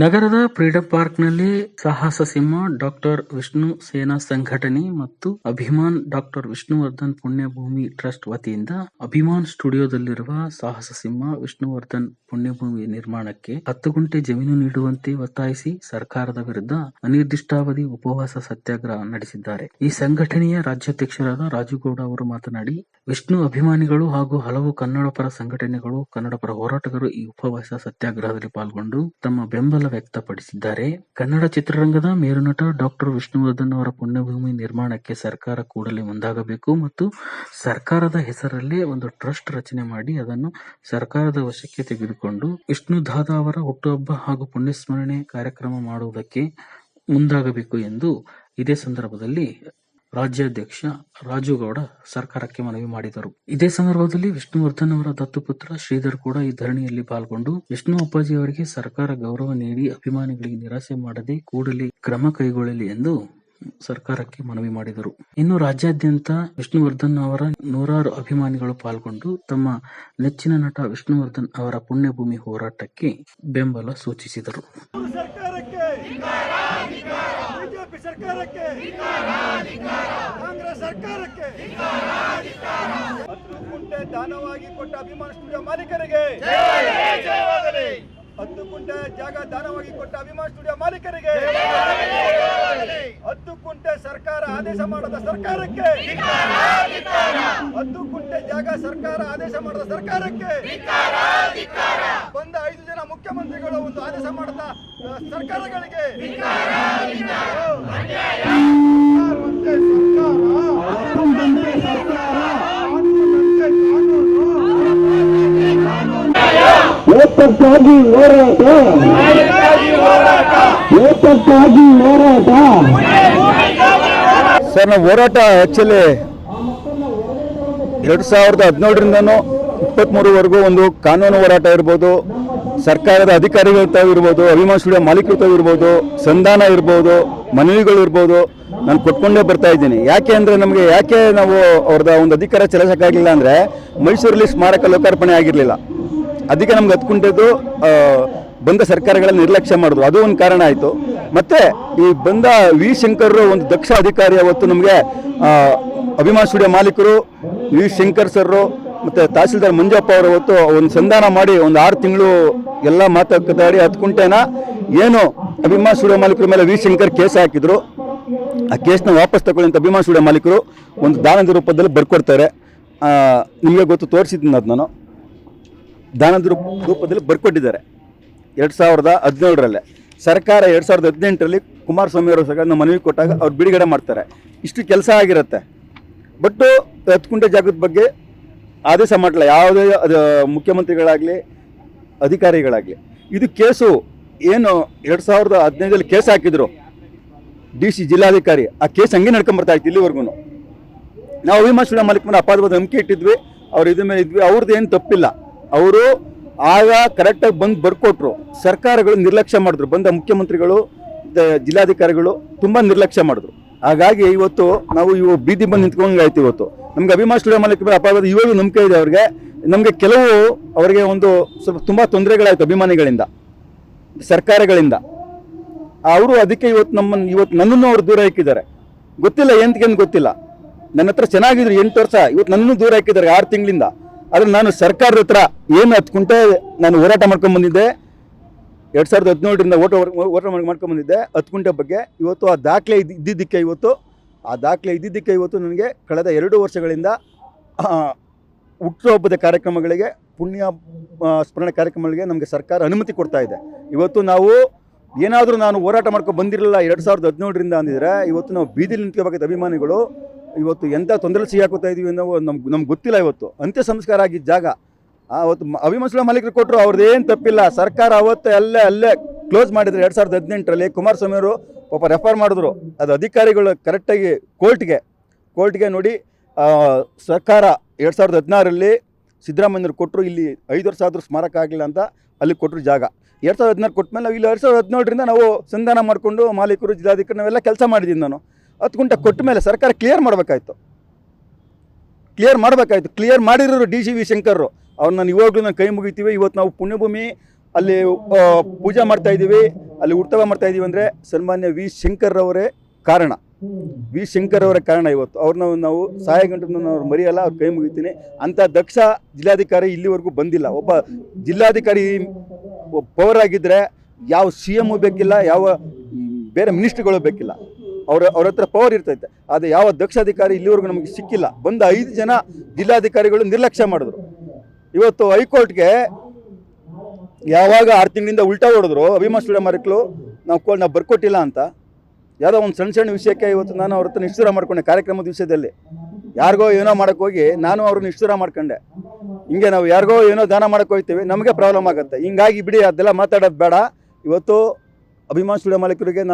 ನಗರದ ಫ್ರೀಡಂ ಪಾರ್ಕ್ನಲ್ಲಿ ಸಾಹಸ ಸಿಂಹ ಡಾಕ್ಟರ್ ವಿಷ್ಣು ಸೇನಾ ಸಂಘಟನೆ ಮತ್ತು ಅಭಿಮಾನ್ ಡಾಕ್ಟರ್ ವಿಷ್ಣುವರ್ಧನ್ ಪುಣ್ಯಭೂಮಿ ಟ್ರಸ್ಟ್ ವತಿಯಿಂದ ಅಭಿಮಾನ್ ಸ್ಟುಡಿಯೋದಲ್ಲಿರುವ ಸಾಹಸ ಸಿಂಹ ವಿಷ್ಣುವರ್ಧನ್ ಪುಣ್ಯಭೂಮಿ ನಿರ್ಮಾಣಕ್ಕೆ 10 ಗುಂಟೆ ಜಮೀನು ನೀಡುವಂತೆ ಒತ್ತಾಯಿಸಿ ಸರ್ಕಾರದ ವಿರುದ್ಧ ಅನಿರ್ದಿಷ್ಟಾವಧಿ ಉಪವಾಸ ಸತ್ಯಾಗ್ರಹ ನಡೆಸಿದ್ದಾರೆ. ಈ ಸಂಘಟನೆಯ ರಾಜ್ಯಾಧ್ಯಕ್ಷರಾದ ರಾಜುಗೌಡ ಅವರು ಮಾತನಾಡಿ, ವಿಷ್ಣು ಅಭಿಮಾನಿಗಳು ಹಾಗೂ ಹಲವು ಕನ್ನಡಪರ ಸಂಘಟನೆಗಳು, ಕನ್ನಡಪರ ಹೋರಾಟಗಾರರು ಈ ಉಪವಾಸ ಸತ್ಯಾಗ್ರಹದಲ್ಲಿ ಪಾಲ್ಗೊಂಡು ತಮ್ಮ ಬೆಂಬಲ ವ್ಯಕ್ತಪಡಿಸಿದ್ದಾರೆ. ಕನ್ನಡ ಚಿತ್ರರಂಗದ ಮೇರುನಟ ಡಾಕ್ಟರ್ ವಿಷ್ಣುವರ್ಧನ್ ಅವರ ಪುಣ್ಯಭೂಮಿ ನಿರ್ಮಾಣಕ್ಕೆ ಸರ್ಕಾರ ಕೂಡಲೇ ಮುಂದಾಗಬೇಕು ಮತ್ತು ಸರ್ಕಾರದ ಹೆಸರಲ್ಲೇ ಒಂದು ಟ್ರಸ್ಟ್ ರಚನೆ ಮಾಡಿ ಅದನ್ನು ಸರ್ಕಾರದ ವಶಕ್ಕೆ ತೆಗೆದುಕೊಂಡು ವಿಷ್ಣು ದಾದಾ ಅವರ ಹುಟ್ಟುಹಬ್ಬ ಹಾಗೂ ಪುಣ್ಯಸ್ಮರಣೆ ಕಾರ್ಯಕ್ರಮ ಮಾಡುವುದಕ್ಕೆ ಮುಂದಾಗಬೇಕು ಎಂದು ಇದೇ ಸಂದರ್ಭದಲ್ಲಿ ರಾಜ್ಯಾಧ್ಯಕ್ಷ ರಾಜುಗೌಡ ಸರ್ಕಾರಕ್ಕೆ ಮನವಿ ಮಾಡಿದರು. ಇದೇ ಸಂದರ್ಭದಲ್ಲಿ ವಿಷ್ಣುವರ್ಧನ್ ಅವರ ದತ್ತುಪುತ್ರ ಶ್ರೀಧರ್ ಕೂಡ ಈ ಧರಣಿಯಲ್ಲಿ ಪಾಲ್ಗೊಂಡು ವಿಷ್ಣು ಅಪ್ಪಾಜಿ ಅವರಿಗೆ ಸರ್ಕಾರ ಗೌರವ ನೀಡಿ ಅಭಿಮಾನಿಗಳಿಗೆ ನಿರಾಸೆ ಮಾಡದೆ ಕೂಡಲೇ ಕ್ರಮ ಕೈಗೊಳ್ಳಲಿ ಎಂದು ಸರ್ಕಾರಕ್ಕೆ ಮನವಿ ಮಾಡಿದರು. ಇನ್ನು ರಾಜ್ಯಾದ್ಯಂತ ವಿಷ್ಣುವರ್ಧನ್ ಅವರ ನೂರಾರು ಅಭಿಮಾನಿಗಳು ಪಾಲ್ಗೊಂಡು ತಮ್ಮ ನೆಚ್ಚಿನ ನಟ ವಿಷ್ಣುವರ್ಧನ್ ಅವರ ಪುಣ್ಯಭೂಮಿ ಹೋರಾಟಕ್ಕೆ ಬೆಂಬಲ ಸೂಚಿಸಿದರು. ಕಾಂಗ್ರೆಸ್ ಸರ್ಕಾರಕ್ಕೆ 10 ಗುಂಟೆ ದಾನವಾಗಿ ಕೊಟ್ಟ ಅಭಿಮಾನ ಸ್ಟುಡಿಯೋ ಮಾಲೀಕರಿಗೆ 10 ಗುಂಟೆ ಜಾಗ ದಾನವಾಗಿ ಕೊಟ್ಟ ಅಭಿಮಾನ ಸ್ಟುಡಿಯೋ ಮಾಲೀಕರಿಗೆ 10 ಗುಂಟೆ ಸರ್ಕಾರ ಆದೇಶ ಮಾಡದ ಸರ್ಕಾರಕ್ಕೆ 10 ಗುಂಟೆ ಜಾಗ ಸರ್ಕಾರ ಆದೇಶ ಮಾಡದ ಸರ್ಕಾರಕ್ಕೆ ಬಂದ 5 ಜನ ಮುಖ್ಯಮಂತ್ರಿಗಳು ಒಂದು ಆದೇಶ ಮಾಡದ ಸರ್ಕಾರಗಳಿಗೆ ಏತಕ್ಕಾಗಿ ಹೋರಾಟ, ಏತಕ್ಕಾಗಿ ಹೋರಾಟ. ಸರ್, ನಾವು ಹೋರಾಟ ಆ್ಯಕ್ಚುಲಿ 2017ರಿಂದನೂ 23ವರೆಗೂ ಒಂದು ಕಾನೂನು ಹೋರಾಟ ಇರ್ಬೋದು, ಸರ್ಕಾರದ ಅಧಿಕಾರಿಗಳ ತಾವು ಇರ್ಬೋದು, ಅಭಿಮಾನ ಸ್ಟುಡಿಯೋ ಮಾಲೀಕರು ತಾವು ಇರ್ಬೋದು, ಸಂಧಾನ ಇರ್ಬೋದು, ಮನವಿಗಳು ಇರ್ಬೋದು, ನಾನು ಕೊಟ್ಕೊಂಡೇ ಬರ್ತಾ ಇದ್ದೀನಿ. ಯಾಕೆ ಅಂದರೆ ಯಾಕೆ ನಾವು ಅವ್ರದ್ದು ಒಂದು ಅಧಿಕಾರ ಚಲಾಯಿಸೋಕ್ಕಾಗಲಿಲ್ಲ ಅಂದರೆ ಮೈಸೂರಲ್ಲಿ ಸ್ಮಾರಕ ಲೋಕಾರ್ಪಣೆ ಆಗಿರಲಿಲ್ಲ. ಅದಕ್ಕೆ ನಮ್ಗೆ ಹತ್ಕೊಂಡಿದ್ದು ಬಂದ ಸರ್ಕಾರಗಳನ್ನು ನಿರ್ಲಕ್ಷ್ಯ ಮಾಡೋದು, ಅದು ಒಂದು ಕಾರಣ ಆಯಿತು. ಮತ್ತು ಈ ಬಂದ ವಿ ಶಂಕರ್ ಒಂದು ದಕ್ಷ ಅಧಿಕಾರಿ ಅವತ್ತು ನಮಗೆ ಅಭಿಮಾನ ಸ್ಟುಡಿಯೋ ಮಾಲೀಕರು ವಿ ಶಂಕರ್ ಸರ್ರು ಮತ್ತು ತಹಸೀಲ್ದಾರ್ ಮಂಜಪ್ಪ ಅವರು ಅವತ್ತು ಒಂದು ಸಂಧಾನ ಮಾಡಿ ಒಂದು 6 ತಿಂಗಳು ಎಲ್ಲ ಮಾತುಕತೆ 10 ಗುಂಟೆನ ಏನು ಅಭಿಮಾನ ಸ್ಟುಡಿಯೋ ಮಾಲೀಕರ ಮೇಲೆ ವಿ ಶಂಕರ್ ಕೇಸ್ ಹಾಕಿದ್ರು, ಆ ಕೇಸ್ನ ವಾಪಸ್ ತಗೊಳ್ಳಿ ಅಂತ ಅಭಿಮಾನ ಸ್ಟುಡಿಯೋ ಮಾಲೀಕರು ಒಂದು ದಾನದ ರೂಪದಲ್ಲಿ ಬರ್ಕೊಡ್ತಾರೆ. ನಿಮಗೆ ಗೊತ್ತು, ತೋರಿಸಿದ್ದೀನಿ ಅದು ನಾನು. ದಾನದ ರೂಪದಲ್ಲಿ ಬರ್ಕೊಟ್ಟಿದ್ದಾರೆ 2017ರಲ್ಲೇ. ಸರ್ಕಾರ 2018ರಲ್ಲಿ ಕುಮಾರಸ್ವಾಮಿ ಅವರು ಸಹ ಮನವಿ ಕೊಟ್ಟಾಗ ಅವ್ರು ಬಿಡುಗಡೆ ಮಾಡ್ತಾರೆ. ಇಷ್ಟು ಕೆಲಸ ಆಗಿರುತ್ತೆ. ಬಟ್ಟು 10 ಗುಂಟೆ ಜಾಗದ ಬಗ್ಗೆ ಆದೇಶ ಮಾಡಲ್ಲ ಯಾವುದೇ ಮುಖ್ಯಮಂತ್ರಿಗಳಾಗಲಿ ಅಧಿಕಾರಿಗಳಾಗಲಿ. ಇದು ಕೇಸು ಏನು 2015ರಲ್ಲಿ ಕೇಸ್ ಹಾಕಿದ್ರು DC ಜಿಲ್ಲಾಧಿಕಾರಿ, ಆ ಕೇಸ್ ಹಂಗೆ ನಡ್ಕೊಂಬರ್ತಾ ಇತ್ತು ಇಲ್ಲಿವರೆಗೂ. ನಾವು ಅಭಿಮಾನ ಸ್ಟುಡಿಯೋ ಮಾಲೀಕ ಮೇಲೆ ಅಪಾದವಾದ ನಂಬಿಕೆ ಇಟ್ಟಿದ್ವಿ, ಅವ್ರು ಇದ್ರ ಮೇಲೆ ಇದ್ವಿ. ಅವ್ರದ್ದು ಏನು ತಪ್ಪಿಲ್ಲ. ಅವರು ಆಗ ಕರೆಕ್ಟಾಗಿ ಬಂದು ಬರ್ಕೊಟ್ರು. ಸರ್ಕಾರಗಳು ನಿರ್ಲಕ್ಷ್ಯ ಮಾಡಿದ್ರು. ಬಂದ ಮುಖ್ಯಮಂತ್ರಿಗಳು ಜಿಲ್ಲಾಧಿಕಾರಿಗಳು ತುಂಬ ನಿರ್ಲಕ್ಷ್ಯ ಮಾಡಿದ್ರು. ಹಾಗಾಗಿ ಇವತ್ತು ನಾವು ಬೀದಿ ಬಂದು ನಿಂತ್ಕೊಂಡಾಯ್ತು. ಇವತ್ತು ನಮ್ಗೆ ಅಭಿಮಾನ ಸ್ಟುಡಿಯೋ ಮಾಲೀಕ ಮೇಲೆ ಅಪಾದವಾದ ಇವಾಗ ನಂಬಿಕೆ ಇದೆ ಅವ್ರಿಗೆ. ನಮಗೆ ಕೆಲವು ಅವರಿಗೆ ಒಂದು ಸ್ವಲ್ಪ ತುಂಬ ತೊಂದರೆಗಳಾಯಿತು ಅಭಿಮಾನಿಗಳಿಂದ, ಸರ್ಕಾರಗಳಿಂದ. ಅವರು ಅದಕ್ಕೆ ಇವತ್ತು ನನ್ನನ್ನು ಅವ್ರು ದೂರ ಹಾಕಿದ್ದಾರೆ. ಗೊತ್ತಿಲ್ಲ ಎಂತಕ್ಕೇನು ಗೊತ್ತಿಲ್ಲ. ನನ್ನ ಹತ್ರ ಚೆನ್ನಾಗಿದ್ರು 8 ವರ್ಷ, ಇವತ್ತು ನನ್ನನ್ನು ದೂರ ಹಾಕಿದ್ದಾರೆ 6 ತಿಂಗಳಿಂದ. ಆದರೆ ನಾನು ಸರ್ಕಾರದ ಹತ್ರ ಏನು 10 ಗುಂಟೆ ನಾನು ಹೋರಾಟ ಮಾಡ್ಕೊಂಡ್ಬಂದಿದ್ದೆ 2017ರಿಂದ ಹೋರಾಟ ಮಾಡ್ಕೊಂಡ್ಬಂದಿದ್ದೆ 10 ಗುಂಟೆ ಬಗ್ಗೆ. ಇವತ್ತು ಆ ದಾಖಲೆ ಇದ್ದಿದ್ದಕ್ಕೆ ಇವತ್ತು ನನಗೆ ಕಳೆದ 2 ವರ್ಷಗಳಿಂದ ಹುಟ್ಟುಹಬ್ಬದ ಕಾರ್ಯಕ್ರಮಗಳಿಗೆ, ಪುಣ್ಯ ಸ್ಮರಣೆ ಕಾರ್ಯಕ್ರಮಗಳಿಗೆ ನಮಗೆ ಸರ್ಕಾರ ಅನುಮತಿ ಕೊಡ್ತಾ ಇದೆ. ಇವತ್ತು ನಾವು ಏನಾದರೂ ನಾನು ಹೋರಾಟ ಮಾಡ್ಕೊಂಡು ಬಂದಿರಲಿಲ್ಲ 2017ರಿಂದ ಅಂದಿದ್ರೆ ಇವತ್ತು ನಾವು ಬೀದಿಲಿ ನಿಂತ್ಕೋಬೇಕಾದ ಅಭಿಮಾನಿಗಳು ಇವತ್ತು ಎಂಥ ತೊಂದರೆ ಸಿಗಾಕೋತಾ ಇದೀವಿ ಅನ್ನೋ ನಮ್ಗೆ ಗೊತ್ತಿಲ್ಲ. ಇವತ್ತು ಅಂತ್ಯ ಸಂಸ್ಕಾರ ಆಗಿದ್ದ ಜಾಗ ಅವತ್ತು ಅಭಿಮಾನ ಸ್ಟುಡಿಯೋ ಮಾಲೀಕರು ಕೊಟ್ಟರು, ಅವ್ರದ್ದು ಏನು ತಪ್ಪಿಲ್ಲ. ಸರ್ಕಾರ ಅವತ್ತು ಅಲ್ಲೇ ಕ್ಲೋಸ್ ಮಾಡಿದ್ರು 2018ರಲ್ಲಿ. ಕುಮಾರಸ್ವಾಮಿ ಅವರು ಪಾಪ ರೆಫರ್ ಮಾಡಿದ್ರು. ಅದು ಅಧಿಕಾರಿಗಳು ಕರೆಕ್ಟಾಗಿ ಕೋರ್ಟ್ಗೆ ನೋಡಿ ಸರ್ಕಾರ 2016ರಲ್ಲಿ ಸಿದ್ದರಾಮಯ್ಯರು ಕೊಟ್ಟರು. ಇಲ್ಲಿ 5 ವರ್ಷ ಆದರೂ ಸ್ಮಾರಕ ಆಗಲಿಲ್ಲ ಅಂತ ಅಲ್ಲಿ ಕೊಟ್ಟರು ಜಾಗ. 2016 ಕೊಟ್ಟಮೇಲೆ ನಾವು ಇಲ್ಲಿ 2017ರಿಂದ ನಾವು ಸಂಧಾನ ಮಾಡಿಕೊಂಡು ಮಾಲೀಕರು ಜಿಲ್ಲಾಧಿಕಾರಿ ನಾವೆಲ್ಲ ಕೆಲಸ ಮಾಡಿದ್ದೀನಿ. ನಾನು 10 ಗುಂಟೆ ಕೊಟ್ಟ ಮೇಲೆ ಸರ್ಕಾರ ಕ್ಲಿಯರ್ ಮಾಡಬೇಕಾಯ್ತು. ಕ್ಲಿಯರ್ ಮಾಡಿರೋರು DC ವಿ ಶಂಕರ್ ಅವ್ರು. ನಾನು ಇವಾಗಲೂ ಕೈ ಮುಗಿತೀವಿ. ಇವತ್ತು ನಾವು ಪುಣ್ಯಭೂಮಿ ಅಲ್ಲಿ ಪೂಜೆ ಮಾಡ್ತಾ ಇದ್ದೀವಿ, ಅಲ್ಲಿ ಉತ್ಸವ ಮಾಡ್ತಾ ಇದ್ದೀವಿ ಅಂದರೆ ಸನ್ಮಾನ್ಯ ವಿ ಶಂಕರ್ ಅವರೇ ಕಾರಣ. ವಿ ಶಂಕರ್ ಅವರ ಕಾರಣ. ಇವತ್ತು ಅವ್ರನ್ನ ನಾವು ಸಹಾಯ ಗಂಟನ್ನು ನಾವು ಮರೆಯಲ್ಲ, ಅವ್ರ ಕೈ ಮುಗಿತೀನಿ. ಅಂಥ ದಕ್ಷ ಜಿಲ್ಲಾಧಿಕಾರಿ ಇಲ್ಲಿವರೆಗೂ ಬಂದಿಲ್ಲ. ಒಬ್ಬ ಜಿಲ್ಲಾಧಿಕಾರಿ ಪವರ್ ಆಗಿದ್ದರೆ ಯಾವ CM ಬೇಕಿಲ್ಲ, ಯಾವ ಬೇರೆ ಮಿನಿಸ್ಟ್ರಿಗಳು ಬೇಕಿಲ್ಲ. ಅವ್ರ ಹತ್ರ ಪವರ್ ಇರ್ತೈತೆ. ಆದರೆ ಯಾವ ದಕ್ಷ ಅಧಿಕಾರಿ ಇಲ್ಲಿವರೆಗೂ ನಮಗೆ ಸಿಕ್ಕಿಲ್ಲ. ಬಂದ 5 ಜನ ಜಿಲ್ಲಾಧಿಕಾರಿಗಳು ನಿರ್ಲಕ್ಷ್ಯ ಮಾಡಿದ್ರು. ಇವತ್ತು ಹೈಕೋರ್ಟ್ಗೆ ಯಾವಾಗ 6 ತಿಂಗಳಿಂದ ಉಲ್ಟಾ ಹೊಡೆದ್ರು, ಅಭಿಮಾನ್ ಸ್ಟುಡಿಯೋ ಮಾಲೀಕರು ನಾವು ಬರ್ಕೊಟ್ಟಿಲ್ಲ ಅಂತ. ಯಾವುದೋ ಒಂದು ಸಣ್ಣ ವಿಷಯಕ್ಕೆ ಇವತ್ತು ನಾನು ಅವ್ರ ಹತ್ರ ನಿಷ್ಠುರ ಮಾಡ್ಕೊಂಡೆ. ಕಾರ್ಯಕ್ರಮದ ವಿಷಯದಲ್ಲಿ ಯಾರಿಗೋ ಏನೋ ಮಾಡೋಕ್ಕೆ ಹೋಗಿ ನಾನು ಅವ್ರನ್ನ ನಿಷ್ಠುರ ಮಾಡ್ಕೊಂಡೆ. ಹಿಂಗೆ ನಾವು ಯಾರಿಗೋ ಏನೋ ದಾನ ಮಾಡೋಕ್ಕೆ ಹೋಗ್ತೀವಿ, ನಮಗೆ ಪ್ರಾಬ್ಲಮ್ ಆಗುತ್ತೆ. ಹಿಂಗಾಗಿ ಬಿಡಿ, ಅದೆಲ್ಲ ಮಾತಾಡೋದು ಬೇಡ. ಇವತ್ತು ಅಭಿಮಾನ್ ಸ್ಟುಡಿಯೋ ಮಾಲೀಕರಿಗೆ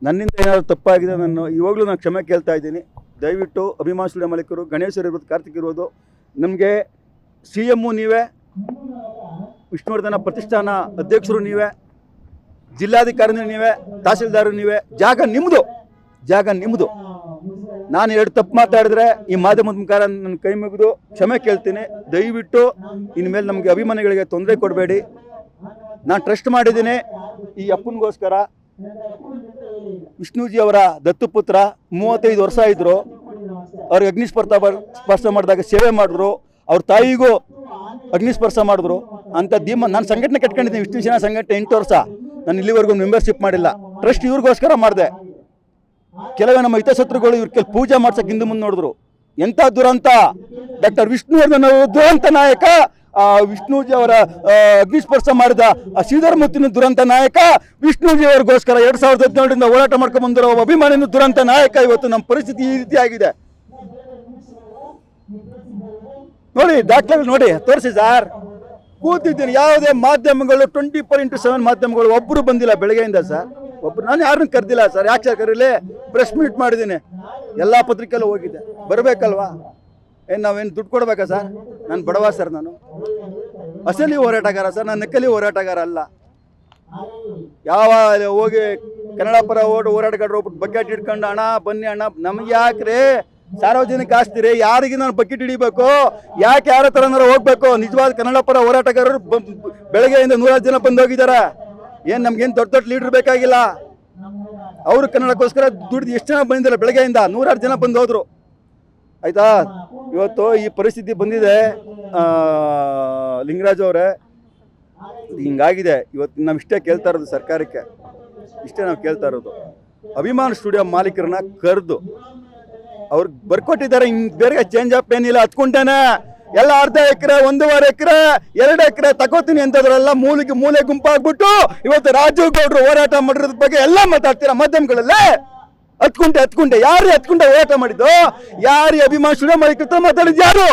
ನನ್ನಿಂದ ಏನಾದರೂ ತಪ್ಪಾಗಿದೆ, ಇವಾಗಲೂ ನಾನು ಕ್ಷಮೆ ಕೇಳ್ತಾ ಇದ್ದೀನಿ. ದಯವಿಟ್ಟು ಅಭಿಮಾನ್ ಸ್ಟುಡಿಯೋ ಮಾಲೀಕರು, ಗಣೇಶರು ಇರ್ಬೋದು, ಕಾರ್ತಿಕ್ ಇರ್ಬೋದು, ನಮಗೆ CM ನೀವೇ, ವಿಷ್ಣುವರ್ಧನ ಪ್ರತಿಷ್ಠಾನ ಅಧ್ಯಕ್ಷರು ನೀವೇ, ಜಿಲ್ಲಾಧಿಕಾರಿ ನೀವೇ, ತಹಸೀಲ್ದಾರ್ ನೀವೇ. ಜಾಗ ನಿಮ್ಮದು. ನಾನು 2 ತಪ್ಪು ಮಾತಾಡಿದ್ರೆ ಈ ಮಾಧ್ಯಮದ ಮುಖಾಂತರ ನನ್ನ ಕೈ ಮುಗಿದು ಕ್ಷಮೆ ಕೇಳ್ತೀನಿ. ದಯವಿಟ್ಟು ಇನ್ಮೇಲೆ ನಮಗೆ ಅಭಿಮಾನಿಗಳಿಗೆ ತೊಂದರೆ ಕೊಡಬೇಡಿ. ನಾನು ಟ್ರಸ್ಟ್ ಮಾಡಿದ್ದೀನಿ ಈ ಅಪ್ಪನಿಗೋಸ್ಕರ. ವಿಷ್ಣುಜಿ ಅವರ ದತ್ತುಪುತ್ರ 35 ವರ್ಷ ಇದ್ದರು. ಅವ್ರಿಗೆ ಅಗ್ನಿಸ್ಪರ್ಶ ಮಾಡಿದಾಗ ಸೇವೆ ಮಾಡಿದ್ರು. ಅವ್ರ ತಾಯಿಗೂ ಅಗ್ನಿಸ್ಪರ್ಶ ಮಾಡಿದ್ರು. ಅಂತ ನಾನು ಸಂಘಟನೆ ಕಟ್ಕೊಂಡಿದ್ದೀನಿ, ವಿಷ್ಣು ಸೇನಾ ಸಂಘಟನೆ 8 ವರ್ಷ. ನಾನು ಇಲ್ಲಿವರೆಗೂ ಮೆಂಬರ್ಶಿಪ್ ಮಾಡಿಲ್ಲ. ಟ್ರಸ್ಟ್ ಇವ್ರಿಗೋಸ್ಕರ ಮಾಡಿದೆ. ಕೆಲವೇ ನಮ್ಮ ಹಿತಶತ್ರುಗಳು ಇವ್ರ ಪೂಜೆ ಮಾಡ್ಸಕ್ಕೆ ಹಿಂದೆ ಮುಂದೆ ನೋಡಿದ್ರು. ಎಂಥ ದುರಂತ! ಡಾಕ್ಟರ್ ವಿಷ್ಣುವರ್ಧನ್ ಅವರು ದುರಂತ ನಾಯಕ, ವಿಷ್ಣುಜಿ ಅವರ ಅಗ್ನಿಸ್ಪರ್ಶ ಮಾಡಿದ ಶ್ರೀಧರ್ ಮುತ್ತಿನ ದುರಂತ ನಾಯಕ, ವಿಷ್ಣುಜಿ ಅವ್ರಿಗೋಸ್ಕರ 2017ರಿಂದ ಹೋರಾಟ ಮಾಡ್ಕೊಂಡು ಬಂದಿರೋ ಅಭಿಮಾನಿನ ದುರಂತ ನಾಯಕ. ಇವತ್ತು ನಮ್ಮ ಪರಿಸ್ಥಿತಿ ಈ ರೀತಿ ಆಗಿದೆ. ನೋಡಿ, ದಾಖಲೆಗಳು ನೋಡಿ, ತೋರಿಸಿ ಸರ್. ಕೂತಿದ್ದೀನಿ, ಯಾವುದೇ ಮಾಧ್ಯಮಗಳು 24x7 ಮಾಧ್ಯಮಗಳು ಒಬ್ಬರು ಬಂದಿಲ್ಲ ಬೆಳಗ್ಗೆಯಿಂದ ಸರ್. ನಾನು ಯಾರನ್ನು ಕರೆದಿಲ್ಲ ಸರ್. ಯಾಕೆ ಸರ್ ಕರೀಲಿ? ಪ್ರೆಸ್ ಮೀಟ್ ಮಾಡಿದ್ದೀನಿ, ಎಲ್ಲ ಪತ್ರಿಕೆಲ್ಲೂ ಹೋಗಿದೆ. ಬರಬೇಕಲ್ವಾ? ನಾವೇನು ದುಡ್ಡು ಕೊಡ್ಬೇಕಾ ಸರ್? ನಾನು ಬಡವ ಸರ್. ನಾನು ಅಸಲಿ ಹೋರಾಟಗಾರ ಸರ್, ನಾನು ನಕಲಿ ಹೋರಾಟಗಾರ ಅಲ್ಲ. ಯಾವ ಹೋಗಿ ಕನ್ನಡ ಪರ ಹೋರಾಟಗಾರರು ಹೋಗ್ಬಿಟ್ಟು ಬಕೆಟ್ ಹಿಡ್ಕೊಂಡು ಅಣ್ಣ ಬನ್ನಿ ಅಣ್ಣ, ನಮ್ಗೆ ಯಾಕ್ರಿ ಸಾರ್ವಜನಿಕ ಆಸ್ತಿರಿ? ಯಾರಿಗೆ ನಾನು ಬಕೆಟ್ ಹಿಡಿಬೇಕು? ಯಾಕೆ ಯಾರ ಥರನಾರು ಹೋಗ್ಬೇಕು? ನಿಜವಾದ ಕನ್ನಡ ಪರ ಹೋರಾಟಗಾರರು ಬೆಳಗ್ಗೆಯಿಂದ 100 ಜನ ಬಂದು ಹೋಗಿದ್ದಾರೆ. ಏನು ನಮ್ಗೇನು ದೊಡ್ಡ ಲೀಡರ್ ಬೇಕಾಗಿಲ್ಲ. ಅವರು ಕನ್ನಡಕ್ಕೋಸ್ಕರ ದುಡ್ದು ಎಷ್ಟು ಜನ ಬಂದಿದ್ದಾರೆ ಬೆಳಗ್ಗೆಯಿಂದ? 106 ಜನ ಬಂದು ಹೋದ್ರು. ಆಯಿತಾ? ಇವತ್ತು ಈ ಪರಿಸ್ಥಿತಿ ಬಂದಿದೆ ಲಿಂಗರಾಜ್ ಅವರೇ, ಹಿಂಗಾಗಿದೆ. ಇವತ್ತು ನಾವು ಇಷ್ಟೇ ಕೇಳ್ತಾ ಇರೋದು ಸರ್ಕಾರಕ್ಕೆ, ಇಷ್ಟೇ ನಾವು ಕೇಳ್ತಾ ಇರೋದು. ಅಭಿಮಾನ್ ಸ್ಟುಡಿಯೋ ಮಾಲೀಕರನ್ನ ಕರೆದು ಅವ್ರಿಗೆ ಬರ್ಕೊಟ್ಟಿದ್ದಾರೆ. ಬೇರೆ ಚೇಂಜ್ ಅಪ್ ಏನಿಲ್ಲ. ಹತ್ಕೊಂಡೇನೆ ಎಲ್ಲ ಅರ್ಧ ಎಕರೆ, 1.5 ಎಕರೆ, 2 ಎಕರೆ ತಗೋತೀನಿ ಅಂತದ್ರೆಲ್ಲ ಮೂಲೆ ಗುಂಪಾಗ್ಬಿಟ್ಟು ಇವತ್ತು ರಾಜೀವ್ ಗೌಡ್ರು ಹೋರಾಟ ಮಾಡಿರೋದ್ರ ಬಗ್ಗೆ ಎಲ್ಲ ಮಾತಾಡ್ತೀರಾ ಮಾಧ್ಯಮಗಳಲ್ಲೇ. ಹತ್ಕೊಂಡೆ ಯಾರು ಹೋರಾಟ ಮಾಡಿದ್ದು? ಯಾರು ಅಭಿಮಾನ್ ಸ್ಟುಡಿಯೋ ಮಾಲೀಕರ ಮಾತಾಡಿದ್ ಯಾರು?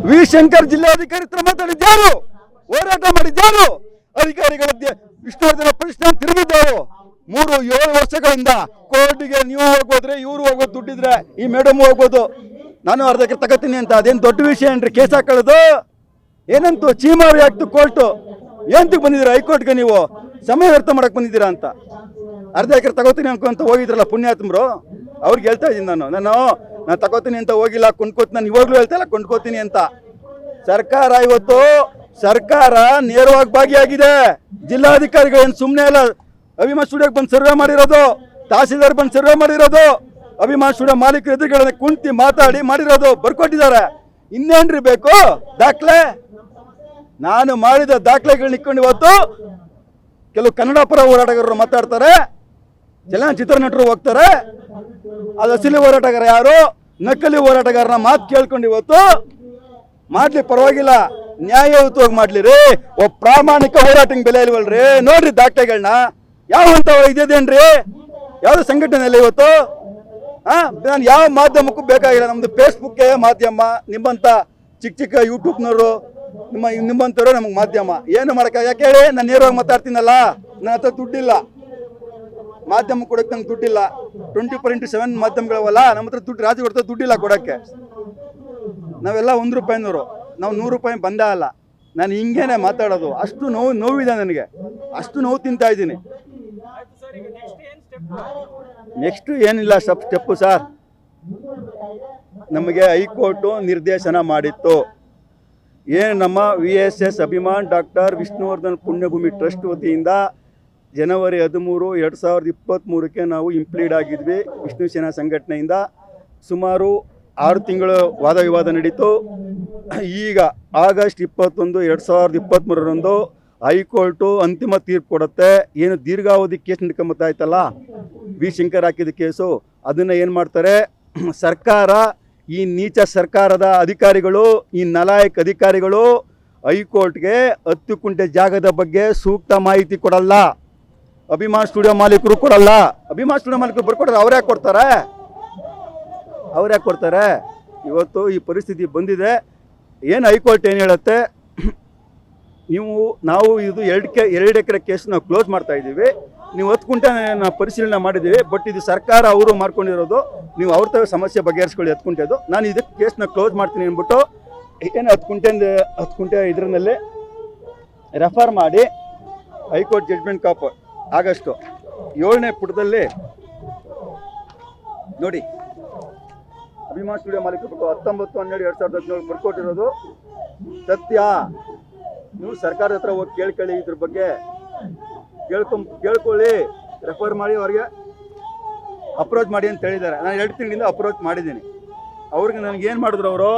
ವಿ ಶಂಕರ್ ಜಿಲ್ಲಾಧಿಕಾರಿ ಹತ್ರ ಮಾತಾಡಿದ್ ಯಾರು? ಹೋರಾಟ ಮಾಡಿದ್ಯಾರು? ಅಧಿಕಾರಿಗಳ ವಿಷ್ಣುವರ್ಧನ ಪ್ರಶ್ನೆ ತಿರುಗಿದ್ದವರು 7 ವರ್ಷಗಳಿಂದ ಕೋರ್ಟಿಗೆ ನೀವು ಹೋಗ್ಬೋದ್ರೆ, ಇವ್ರು ಹೋಗೋದು ದುಡ್ಡಿದ್ರೆ ಈ ಮೇಡಮ್ ಹೋಗ್ಬೋದು. ನಾನು ಅರ್ಧ ಎಕರೆ ತಗೋತೀನಿ ಅಂತ ಅದೇನು ದೊಡ್ಡ ವಿಷಯ ಏನ್ರಿ? ಕೇಸ್ ಹಾಕೊಳ್ಳೋದು ಏನಂತೂ ಚೀಮಾರಿ ಆಗ್ತು ಕೋರ್ಟು. ಏನಂತಕ್ಕೆ ಬಂದಿದ್ದೀರಾ ಹೈಕೋರ್ಟ್ಗೆ? ನೀವು ಸಮಯ ವ್ಯರ್ಥ ಮಾಡಕ್ಕೆ ಬಂದಿದ್ದೀರಾ ಅಂತ. ಅರ್ಧ ಎಕರೆ ತಗೋತೀನಿ ಅನ್ಕೊಂತ ಹೋಗಿದ್ರಲ್ಲ ಪುಣ್ಯಾತ್ಮರು, ಅವ್ರಿಗೆ ಹೇಳ್ತಾ ಇದ್ದೀನಿ ನಾನು ತಗೋತೀನಿ ಅಂತ ಹೋಗಿಲ್ಲ, ಕೊಂಡ್ಕೋತೀನಿ. ನಾನು ಇವಾಗಲೂ ಹೇಳ್ತಾ ಇಲ್ಲ ಕೊಂಡ್ಕೋತೀನಿ ಅಂತ. ಸರ್ಕಾರ ಇವತ್ತು ನೇರವಾಗಿ ಭಾಗಿಯಾಗಿದೆ. ಜಿಲ್ಲಾಧಿಕಾರಿಗಳು ಏನು ಸುಮ್ಮನೆ ಅಲ್ಲ. ಅಭಿಮಾನ್ ಸ್ಟುಡಿಯೋಗೆ ಬಂದು ಸರ್ವೆ ಮಾಡಿರೋದು, ತಹಸೀಲ್ದಾರ್ ಬಂದು ಸರ್ವೆ ಮಾಡಿರೋದು, ಅಭಿಮಾನ್ ಸ್ಟುಡಿಯೋ ಮಾಲೀಕರ ಎದುರುಗಳನ್ನ ಕುಂತಿ ಮಾತಾಡಿ ಮಾಡಿರೋದು, ಬರ್ಕೊಟ್ಟಿದ್ದಾರೆ. ಇನ್ನೇನ್ರಿ ಬೇಕು ದಾಖಲೆ? ನಾನು ಮಾಡಿದ ದಾಖಲೆಗಳನ್ನ ಇಟ್ಕೊಂಡು ಇವತ್ತು ಕೆಲವು ಕನ್ನಡ ಪರ ಹೋರಾಟಗಾರರು ಮಾತಾಡ್ತಾರೆ, ಚಲನಚಿತ್ರ ನಟರು ಹೋಗ್ತಾರೆ. ಅದು ಅಸಲಿ ಹೋರಾಟಗಾರ ಯಾರು? ನಕಲಿ ಹೋರಾಟಗಾರನ ಮಾತು ಕೇಳ್ಕೊಂಡು ಇವತ್ತು ಮಾಡ್ಲಿ, ಪರವಾಗಿಲ್ಲ, ನ್ಯಾಯಯುತವಾಗಿ ಮಾಡ್ಲಿರಿ. ಒಬ್ಬ ಪ್ರಾಮಾಣಿಕ ಹೋರಾಟಂಗೆ ಬೆಲೆ ಇಲ್ವಲ್ರಿ? ನೋಡ್ರಿ ದಾಖಲೆಗಳನ್ನ. ಯಾವ ಅಂತ ಇದೇನ್ರಿ? ಯಾವ್ದು ಸಂಘಟನೆಯಲ್ಲಿ ಇವತ್ತು? ನಾನು ಯಾವ ಮಾಧ್ಯಮಕ್ಕೂ ಬೇಕಾಗಿಲ್ಲ. ನಮ್ದು ಫೇಸ್ಬುಕ್ಕೇ ಮಾಧ್ಯಮ, ನಿಮ್ಮಂತ ಚಿಕ್ಕ ಯೂಟ್ಯೂಬ್ನವರು ನಿಮ್ಮಂಥವ್ರು ನಮಗೆ ಮಾಧ್ಯಮ. ಏನು ಮಾಡೋಕ್ಕೆ? ಯಾಕೆ ಹೇಳಿ? ನಾನು ನೇರವಾಗಿ ಮಾತಾಡ್ತೀನಲ್ಲ, ನನ್ನ ಹತ್ರ ದುಡ್ಡಿಲ್ಲ, ಮಾಧ್ಯಮ ಕೊಡೋಕ್ಕೆ ನಂಗೆ ದುಡ್ಡಿಲ್ಲ. 24x7 ಮಾಧ್ಯಮಗಳವಲ್ಲ, ನಮ್ಮ ಹತ್ರ ದುಡ್ಡು, ರಾಜ್ಯ ಕೊಡ್ತಾ ದುಡ್ಡಿಲ್ಲ ಕೊಡೋಕ್ಕೆ. ನಾವೆಲ್ಲ 1 ರೂಪಾಯಿನವರು, ನಾವು 100 ರೂಪಾಯಿ ಬಂದ ಅಲ್ಲ. ನಾನು ಹಿಂಗೇನೆ ಮಾತಾಡೋದು. ಅಷ್ಟು ನೋವಿದೆ ನನಗೆ, ಅಷ್ಟು ನೋವು ತಿಂತಾ ಇದ್ದೀನಿ. ನೆಕ್ಸ್ಟ್ ಏನಿಲ್ಲ ಸ್ಟೆಪ್ಪು ಸರ್. ನಮಗೆ ಹೈಕೋರ್ಟು ನಿರ್ದೇಶನ ಮಾಡಿತ್ತು, ಏನು ನಮ್ಮ VSS ಅಭಿಮಾನ್ ಡಾಕ್ಟರ್ ವಿಷ್ಣುವರ್ಧನ್ ಪುಣ್ಯಭೂಮಿ ಟ್ರಸ್ಟ್ ವತಿಯಿಂದ ಜನವರಿ 13, 2023ಕ್ಕೆ ನಾವು ಇಂಪ್ಲೀಡ್ ಆಗಿದ್ವಿ. ವಿಷ್ಣು ಸೇನಾ ಸಂಘಟನೆಯಿಂದ ಸುಮಾರು 6 ತಿಂಗಳು ವಾದ ವಿವಾದ ನಡೀತು. ಈಗ ಆಗಸ್ಟ್ 21, 2023ರಂದು ಹೈಕೋರ್ಟು ಅಂತಿಮ ತೀರ್ಪು ಕೊಡುತ್ತೆ. ಏನು ದೀರ್ಘಾವಧಿ ಕೇಸ್ ನಡ್ಕೊಂಬತ್ತಾಯ್ತಲ್ಲ, ವಿ ಶಂಕರ್ ಹಾಕಿದ ಕೇಸು, ಅದನ್ನು ಏನು ಮಾಡ್ತಾರೆ ಸರ್ಕಾರ, ಈ ನೀಚ ಸರ್ಕಾರದ ಅಧಿಕಾರಿಗಳು, ಈ ನಲಾಯಕ್ ಅಧಿಕಾರಿಗಳು ಹೈಕೋರ್ಟ್ಗೆ 10 ಕುಂಟೆ ಜಾಗದ ಬಗ್ಗೆ ಸೂಕ್ತ ಮಾಹಿತಿ ಕೊಡಲ್ಲ. ಅಭಿಮಾನ್ ಸ್ಟುಡಿಯೋ ಮಾಲೀಕರು ಕೊಡಲ್ಲ. ಅಭಿಮಾನ್ ಸ್ಟುಡಿಯೋ ಮಾಲೀಕರು ಬರ್ಕೊಡ್ತಾರೆ, ಅವ್ರ್ಯಾಕೆ ಕೊಡ್ತಾರೆ? ಇವತ್ತು ಈ ಪರಿಸ್ಥಿತಿ ಬಂದಿದೆ. ಏನು ಹೈಕೋರ್ಟ್ ಏನು ಹೇಳುತ್ತೆ, ನಾವು ಇದು 2 ಎಕರೆ ಕೇಸ್ ನಾವು ಕ್ಲೋಸ್ ಮಾಡ್ತಾ ಇದ್ದೀವಿ, ನೀವು 10 ಕುಂಟೆ ನಾವು ಪರಿಶೀಲನೆ ಮಾಡಿದ್ದೀವಿ, ಬಟ್ ಇದು ಸರ್ಕಾರ ಅವರು ಮಾಡ್ಕೊಂಡಿರೋದು, ನೀವು ಅವ್ರ ತವ ಸಮಸ್ಯೆ ಬಗೆಹರಿಸ್ಕೊಳ್ಳಿ 10 ಕುಂಟೆದು, ನಾನು ಇದಕ್ಕೆ ಕೇಸ್ನ ಕ್ಲೋಸ್ ಮಾಡ್ತೀನಿ ಅಂದ್ಬಿಟ್ಟು ಏನು 10 ಕುಂಟೆ ಇದರಲ್ಲಿ ರೆಫರ್ ಮಾಡಿ ಹೈಕೋರ್ಟ್ ಜಡ್ಜ್ಮೆಂಟ್ ಕಾಪ್ ಆಗಸ್ಟು 7ನೇ ಪುಟದಲ್ಲಿ ನೋಡಿ, ಅಭಿಮಾನ್ ಸ್ಟುಡಿಯೋ ಮಾಲೀಕರು 19/12/2017 ಬರ್ಕೊಟ್ಟಿರೋದು ಸತ್ಯ. ನೀವು ಸರ್ಕಾರದ ಹತ್ರ ಹೋಗಿ ಕೇಳ್ಕೊಳ್ಳಿ, ಇದ್ರ ಬಗ್ಗೆ ಕೇಳ್ಕೊಳ್ಳಿ, ರೆಫರ್ ಮಾಡಿ ಅವ್ರಿಗೆ ಅಪ್ರೋಚ್ ಮಾಡಿ ಅಂತ ಹೇಳಿದ್ದಾರೆ. ನಾನು 2 ತಿಂಗಳಿಂದ ಅಪ್ರೋಚ್ ಮಾಡಿದ್ದೀನಿ. ಅವ್ರಿಗೆ ನನಗೇನು ಮಾಡಿದ್ರು ಅವರು,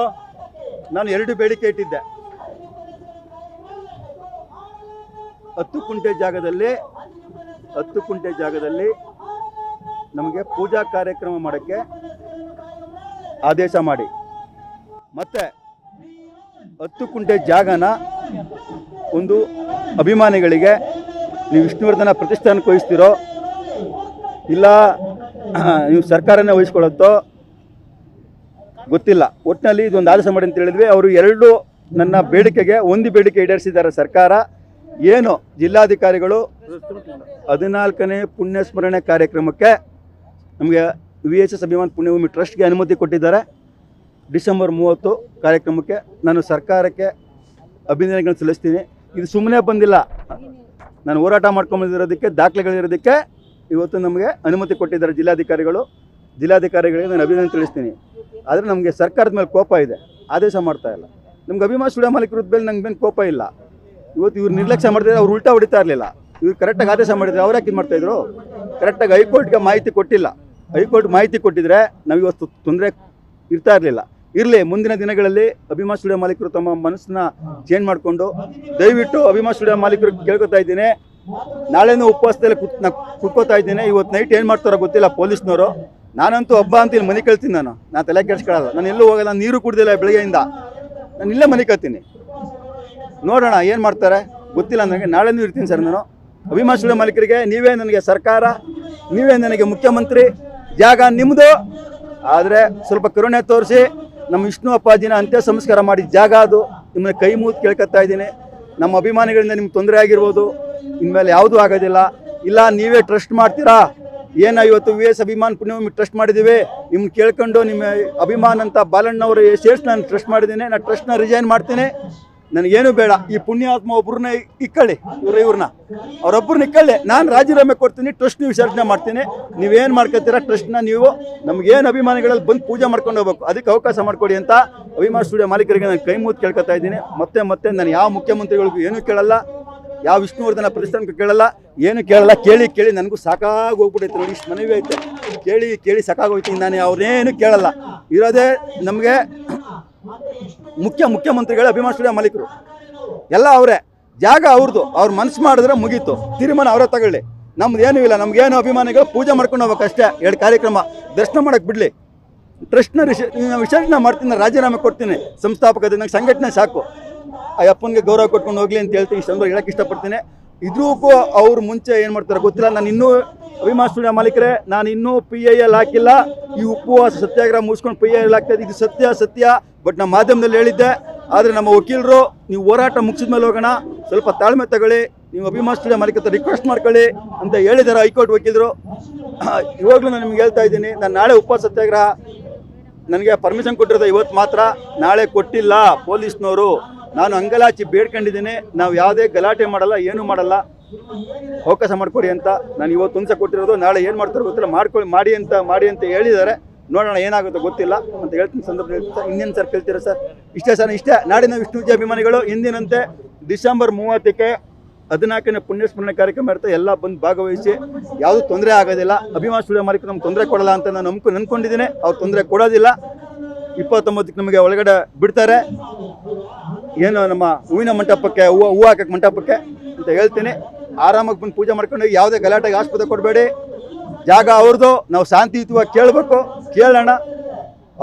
ನಾನು 2 ಬೇಡಿಕೆ ಇಟ್ಟಿದ್ದೆ. 10 ಕುಂಟೆ ಜಾಗದಲ್ಲಿ ನಮಗೆ ಪೂಜಾ ಕಾರ್ಯಕ್ರಮ ಮಾಡೋಕ್ಕೆ ಆದೇಶ ಮಾಡಿ, ಮತ್ತು 10 ಕುಂಟೆ ಜಾಗನ ಒಂದು ಅಭಿಮಾನಿಗಳಿಗೆ ನೀವು ವಿಷ್ಣುವರ್ಧನ ಪ್ರತಿಷ್ಠಾನಕ್ಕೆ ವಹಿಸ್ತೀರೋ ಇಲ್ಲ ನೀವು ಸರ್ಕಾರನೇ ವಹಿಸ್ಕೊಳ್ಳುತ್ತೋ ಗೊತ್ತಿಲ್ಲ, ಒಟ್ಟಿನಲ್ಲಿ ಇದೊಂದು ಆದೇಶ ಮಾಡಿ ಅಂತ ಹೇಳಿದ್ವಿ. ಅವರು 2 ನನ್ನ ಬೇಡಿಕೆಗೆ 1 ಬೇಡಿಕೆ ಈಡೇರಿಸಿದ್ದಾರೆ ಸರ್ಕಾರ. ಏನು ಜಿಲ್ಲಾಧಿಕಾರಿಗಳು 14ನೇ ಪುಣ್ಯಸ್ಮರಣೆ ಕಾರ್ಯಕ್ರಮಕ್ಕೆ ನಮಗೆ VSS ಅಭಿಮಾನ್ ಪುಣ್ಯಭೂಮಿ ಟ್ರಸ್ಟ್ಗೆ ಅನುಮತಿ ಕೊಟ್ಟಿದ್ದಾರೆ. ಡಿಸೆಂಬರ್ 30 ಕಾರ್ಯಕ್ರಮಕ್ಕೆ ನಾನು ಸರ್ಕಾರಕ್ಕೆ ಅಭಿನಂದನೆಗಳನ್ನು ಸಲ್ಲಿಸ್ತೀನಿ. ಇದು ಸುಮ್ಮನೆ ಬಂದಿಲ್ಲ, ನಾನು ಹೋರಾಟ ಮಾಡ್ಕೊಂಬಂದಿರೋದಕ್ಕೆ ದಾಖಲೆಗಳಿರೋದಕ್ಕೆ ಇವತ್ತು ನಮಗೆ ಅನುಮತಿ ಕೊಟ್ಟಿದ್ದಾರೆ ಜಿಲ್ಲಾಧಿಕಾರಿಗಳಿಗೆ ನಾನು ಅಭಿನಂದನೆ ತಿಳಿಸ್ತೀನಿ. ಆದರೆ ನಮಗೆ ಸರ್ಕಾರದ ಮೇಲೆ ಕೋಪ ಇದೆ, ಆದೇಶ ಮಾಡ್ತಾ ಇಲ್ಲ. ನಮ್ಗೆ ಅಭಿಮಾನ್ ಸ್ಟುಡಿಯೋ ಮಾಲೀಕರ ಮೇಲೆ ನಂಗೆ ಮೇಲೆ ಕೋಪ ಇಲ್ಲ. ಇವತ್ತು ಇವ್ರು ನಿರ್ಲಕ್ಷ್ಯ ಮಾಡ್ತಿದ್ರೆ, ಅವ್ರು ಉಲ್ಟಾ ಹೊಡಿತಾ ಇರಲಿಲ್ಲ. ಇವ್ರು ಕರೆಕ್ಟಾಗಿ ಆದೇಶ ಮಾಡಿದರೆ ಅವ್ರು ಯಾಕೆ ಇದು ಮಾಡ್ತಾಯಿದ್ರು? ಕರೆಕ್ಟಾಗಿ ಹೈಕೋರ್ಟ್ಗೆ ಮಾಹಿತಿ ಕೊಟ್ಟಿಲ್ಲ. ಹೈಕೋರ್ಟ್ ಮಾಹಿತಿ ಕೊಟ್ಟಿದ್ರೆ ನಾವು ಇವತ್ತು ತೊಂದರೆ ಇರ್ತಾ ಇರಲಿಲ್ಲ. ಇರಲಿ, ಮುಂದಿನ ದಿನಗಳಲ್ಲಿ ಅಭಿಮಾನ್ ಸ್ಟುಡಿಯೋ ಮಾಲೀಕರು ತಮ್ಮ ಮನಸ್ಸನ್ನ ಚೇಂಜ್ ಮಾಡಿಕೊಂಡು ದಯವಿಟ್ಟು ಅಭಿಮಾನ್ ಸ್ಟುಡಿಯೋ ಮಾಲೀಕರು ಕೇಳ್ಕೊತಾ ಇದ್ದೀನಿ, ನಾಳೆನೂ ಉಪವಾಸದಲ್ಲಿ ಕುತ್ಕೋತಾ ಇದ್ದೀನಿ. ಇವತ್ತು ನೈಟ್ ಏನು ಮಾಡ್ತಾರೋ ಗೊತ್ತಿಲ್ಲ ಪೊಲೀಸ್ನವರು. ನಾನಂತೂ ಹಬ್ಬ ಅಂತ ಇಲ್ಲಿ ಮನೆ ಕಳ್ತೀನಿ. ನಾನು ತಲೆ ಕೆಡಿಸ್ಕೊಳ್ಳಲ್ಲ, ನಾನು ಎಲ್ಲೂ ಹೋಗಲ್ಲ, ನೀರು ಕುಡ್ದಿಲ್ಲ ಬೆಳಗ್ಗೆಯಿಂದ, ನಾನು ಇಲ್ಲೇ ಮನೆ ಕಳ್ತೀನಿ. ನೋಡೋಣ ಏನು ಮಾಡ್ತಾರೆ ಗೊತ್ತಿಲ್ಲ ನನಗೆ. ನಾಳೆನೂ ಇರ್ತೀನಿ ಸರ್ ನಾನು. ಅಭಿಮಾನ್ ಸ್ಟುಡಿಯೋ ಮಾಲೀಕರಿಗೆ ನೀವೇ ನನಗೆ ಸರ್ಕಾರ, ನೀವೇ ನನಗೆ ಮುಖ್ಯಮಂತ್ರಿ, ಜಾಗ ನಿಮ್ಮದು. ಆದರೆ ಸ್ವಲ್ಪ ಕರುಣೆ ತೋರಿಸಿ ನಮ್ಮ ವಿಷ್ಣು ಅಪ್ಪಾಜಿನ ಅಂತ್ಯ ಸಂಸ್ಕಾರ ಮಾಡಿದ ಜಾಗ ಅದು. ನಿಮ್ಮನ್ನ ಕೈ ಮುಗಿದು ಕೇಳ್ಕೊತಾ ಇದ್ದೀನಿ. ನಮ್ಮ ಅಭಿಮಾನಿಗಳಿಂದ ನಿಮ್ಗೆ ತೊಂದರೆ ಆಗಿರ್ಬೋದು, ಇನ್ಮೇಲೆ ಯಾವುದೂ ಆಗೋದಿಲ್ಲ. ಇಲ್ಲ ನೀವೇ ಟ್ರಸ್ಟ್ ಮಾಡ್ತೀರಾ, ಏನು ಇವತ್ತು VS ಅಭಿಮಾನ್ ಪುಣ್ಯಭೂಮಿ ಟ್ರಸ್ಟ್ ಮಾಡಿದ್ದೀವಿ, ನಿಮ್ಗೆ ಕೇಳ್ಕೊಂಡು ನಿಮ್ಮ ಅಭಿಮಾನ್ ಅಂತ ಬಾಲಣ್ಣವರು ಸೇರಿಸಿ ನಾನು ಟ್ರಸ್ಟ್ ಮಾಡಿದ್ದೀನಿ, ನಾನು ಟ್ರಸ್ಟ್ನ ರಿಸೈನ್ ಮಾಡ್ತೀನಿ. ನನಗೇನು ಬೇಡ, ಈ ಪುಣ್ಯಾತ್ಮ ಒಬ್ಬರನ್ನ ಇಕ್ಕಳ್ಳಿ, ಇವ್ರನ್ನ ಅವರೊಬ್ಬರನ್ನ ಇಕ್ಕಳ್ಳಿ, ನಾನು ರಾಜೀನಾಮೆ ಕೊಡ್ತೀನಿ, ಟ್ರಸ್ಟ್ನ ವಿಸರ್ಜನೆ ಮಾಡ್ತೀನಿ. ನೀವೇನು ಮಾಡ್ಕೊತೀರಾ ಟ್ರಸ್ಟ್ನ, ನೀವು ನಮಗೇನು ಅಭಿಮಾನಿಗಳಲ್ಲಿ ಬಂದು ಪೂಜೆ ಮಾಡ್ಕೊಂಡು ಹೋಗ್ಬೇಕು, ಅದಕ್ಕೆ ಅವಕಾಶ ಮಾಡಿಕೊಡಿ ಅಂತ ಅಭಿಮಾನ್ ಸ್ಟುಡಿಯೋ ಮಾಲೀಕರಿಗೆ ನಾನು ಕೈ ಮುಗಿದು ಕೇಳ್ಕೊತಾ ಇದ್ದೀನಿ. ಮತ್ತೆ ನಾನು ಯಾವ ಮುಖ್ಯಮಂತ್ರಿಗಳಿಗೂ ಏನೂ ಕೇಳಲ್ಲ, ಯಾವ ವಿಷ್ಣುವರ್ಧನ ಪ್ರತಿಷ್ಠಾನಕ್ಕೂ ಕೇಳಲ್ಲ, ಏನು ಕೇಳಲ್ಲ. ಕೇಳಿ ನನಗೂ ಸಾಕಾಗಿ ಹೋಗ್ಬಿಟ್ಟೈತೆ ನೋಡಿ, ಇಷ್ಟು ಮನವಿ ಐತೆ, ಕೇಳಿ ಸಾಕಾಗೋಯ್ತು. ನಾನು ಅವ್ರೇನು ಕೇಳಲ್ಲ. ಇರೋದೇ ನಮಗೆ ಮುಖ್ಯಮಂತ್ರಿಗಳು ಅಭಿಮಾನ್ ಸ್ಟುಡಿಯೋ ಮಾಲೀಕರು ಎಲ್ಲ ಅವರೇ, ಜಾಗ ಅವ್ರದ್ದು. ಅವ್ರ ಮನಸ್ಸು ಮಾಡಿದ್ರೆ ಮುಗೀತು, ತೀರ್ಮಾನ ಅವರೇ ತಗೊಳ್ಳಿ. ನಮ್ದು ಏನೂ ಇಲ್ಲ, ನಮಗೇನು ಅಭಿಮಾನಿಗಳು ಪೂಜೆ ಮಾಡ್ಕೊಂಡು ಹೋಗ್ಬೇಕಷ್ಟೇ. 2 ಕಾರ್ಯಕ್ರಮ ದರ್ಶನ ಮಾಡೋಕ್ಕೆ ಬಿಡಲಿ. ಟ್ರಸ್ಟ್ನ ವಿಸರ್ಜನೆ ಮಾಡ್ತೀನಿ, ರಾಜೀನಾಮೆ ಕೊಡ್ತೀನಿ. ಸಂಸ್ಥಾಪಕ ನಂಗೆ ಸಂಘಟನೆ ಸಾಕು, ಆ ಅಪ್ಪನಿಗೆ ಗೌರವ ಕೊಟ್ಕೊಂಡು ಹೋಗ್ಲಿ ಅಂತ ಹೇಳ್ತೀನಿ. ಇಷ್ಟೊಂದು ಹೇಳಕ್ಕೆ ಇಷ್ಟಪಡ್ತೀನಿ. ಇದ್ರೂ ಅವ್ರು ಮುಂಚೆ ಏನು ಮಾಡ್ತಾರೆ ಗೊತ್ತಿಲ್ಲ. ನಾನು ಇನ್ನೂ ಅಭಿಮಾನ್ ಸ್ಟುಡಿಯೋ ಮಾಲೀಕರೇ, ನಾನು ಇನ್ನೂ PIL ಹಾಕಿಲ್ಲ. ಈ ಉಪವಾಸ ಸತ್ಯಾಗ್ರಹ ಮುಗಿಸ್ಕೊಂಡು PIL ಆಗ್ತಾಯಿದೆ, ಇದು ಸತ್ಯ. ಬಟ್ ನಮ್ಮ ಮಾಧ್ಯಮದಲ್ಲಿ ಹೇಳಿದ್ದೆ. ಆದರೆ ನಮ್ಮ ವಕೀಲರು, ನೀವು ಹೋರಾಟ ಮುಗಿಸಿದ ಮೇಲೆ ಹೋಗೋಣ, ಸ್ವಲ್ಪ ತಾಳ್ಮೆ ತಗೊಳ್ಳಿ, ನೀವು ಅಭಿಮಾನ್ ಸ್ಟುಡಿಯೋ ಮಾಲೀಕರ ಹತ್ರ ರಿಕ್ವೆಸ್ಟ್ ಮಾಡ್ಕೊಳ್ಳಿ ಅಂತ ಹೇಳಿದ್ದಾರೆ ಹೈಕೋರ್ಟ್ ವಕೀಲರು. ಇವಾಗಲೂ ನಾನು ನಿಮ್ಗೆ ಹೇಳ್ತಾ ಇದ್ದೀನಿ, ನಾನು ನಾಳೆ ಉಪವಾಸ ಸತ್ಯಾಗ್ರಹ ನನಗೆ ಪರ್ಮಿಷನ್ ಕೊಟ್ಟಿರೋದು ಇವತ್ತು ಮಾತ್ರ, ನಾಳೆ ಕೊಟ್ಟಿಲ್ಲ ಪೊಲೀಸ್ನವರು. ನಾನು ಅಂಗಲಾಚಿ ಬೇಡ್ಕೊಂಡಿದ್ದೀನಿ, ನಾವು ಯಾವುದೇ ಗಲಾಟೆ ಮಾಡಲ್ಲ, ಏನೂ ಮಾಡಲ್ಲ, ಅವಕಾಶ ಮಾಡಿಕೊಡಿ ಅಂತ. ನಾನು ಇವತ್ತು ಒಂದ್ಸ ಕೊಟ್ಟಿರೋದು, ನಾಳೆ ಏನು ಮಾಡ್ತಾರೋ ಗೊತ್ತಿಲ್ಲ, ಮಾಡಿ ಅಂತ ಹೇಳಿದ್ದಾರೆ. ನೋಡೋಣ ಏನಾಗುತ್ತೋ ಗೊತ್ತಿಲ್ಲ ಅಂತ ಹೇಳ್ತೀನಿ ಸಂದರ್ಭದಲ್ಲಿ ಹೇಳ್ತೀನಿ. ಇನ್ನೇನು ಸರ್ ಕೇಳ್ತೀರಾ ಸರ್? ಇಷ್ಟೇ ಸರ್, ಇಷ್ಟೇ. ನಾಡಿನ ವಿಷ್ಣುಜಿ ಅಭಿಮಾನಿಗಳು ಎಂದಿನಂತೆ ಡಿಸೆಂಬರ್ 30ಕ್ಕೆ 14ನೇ ಪುಣ್ಯಸ್ಮರಣೆ ಕಾರ್ಯಕ್ರಮ ಇರುತ್ತೆ. ಎಲ್ಲ ಬಂದು ಭಾಗವಹಿಸಿ, ಯಾವುದೂ ತೊಂದರೆ ಆಗೋದಿಲ್ಲ. ಅಭಿಮಾನ್ ಸ್ಟುಡಿಯೋ ಮಾಲೀಕರು ನಮ್ಗೆ ತೊಂದರೆ ಕೊಡಲ್ಲ ಅಂತ ನಾನು ಅನ್ಕೊಂಡಿದ್ದೀನಿ. ಅವ್ರು ತೊಂದರೆ ಕೊಡೋದಿಲ್ಲ. 29ಕ್ಕೆ ನಮಗೆ ಒಳಗಡೆ ಬಿಡ್ತಾರೆ. ಏನು ನಮ್ಮ ಹೂವಿನ ಮಂಟಪಕ್ಕೆ ಹೂವು ಹಾಕಕ್ಕೆ ಮಂಟಪಕ್ಕೆ ಅಂತ ಹೇಳ್ತೀನಿ. ಆರಾಮಾಗಿ ಬಂದು ಪೂಜೆ ಮಾಡ್ಕೊಂಡು ಯಾವುದೇ ಗಲಾಟೆಗೆ ಆಸ್ಪತ್ರೆ ಕೊಡಬೇಡಿ. ಜಾಗ ಅವ್ರದ್ದು, ನಾವು ಶಾಂತಿಯುತವಾಗಿ ಕೇಳಬೇಕು, ಕೇಳೋಣ.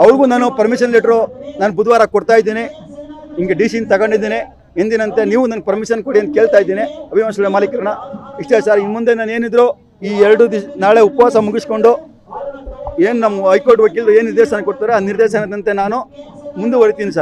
ಅವ್ರಿಗೂ ನಾನು ಪರ್ಮಿಷನ್ ಲೆಟ್ರು ನಾನು ಬುಧವಾರ ಕೊಡ್ತಾ ಇದ್ದೀನಿ. ಹಿಂಗೆ ಡಿಸಿನ ತಗೊಂಡಿದ್ದೀನಿ. ಎಂದಿನಂತೆ ನೀವು ನನಗೆ ಪರ್ಮಿಷನ್ ಕೊಡಿ ಅಂತ ಕೇಳ್ತಾ ಇದ್ದೀನಿ ಅಭಿಮಾನ್ ಸ್ಟುಡಿಯೋ ಮಾಲೀಕರನ್ನ. ಇಷ್ಟೇ ಸರ್. ಇನ್ನು ಮುಂದೆ ನಾನು ಏನಿದ್ರು ಈ 2 ದಿವಸ ನಾಳೆ ಉಪವಾಸ ಮುಗಿಸ್ಕೊಂಡು ಏನು ನಮ್ಮ ಹೈಕೋರ್ಟ್ ವಕೀಲರು ಏನು ನಿರ್ದೇಶನ ಕೊಡ್ತಾರೆ ಆ ನಿರ್ದೇಶನದಂತೆ ನಾನು ಮುಂದುವರಿತೀನಿ ಸರ್.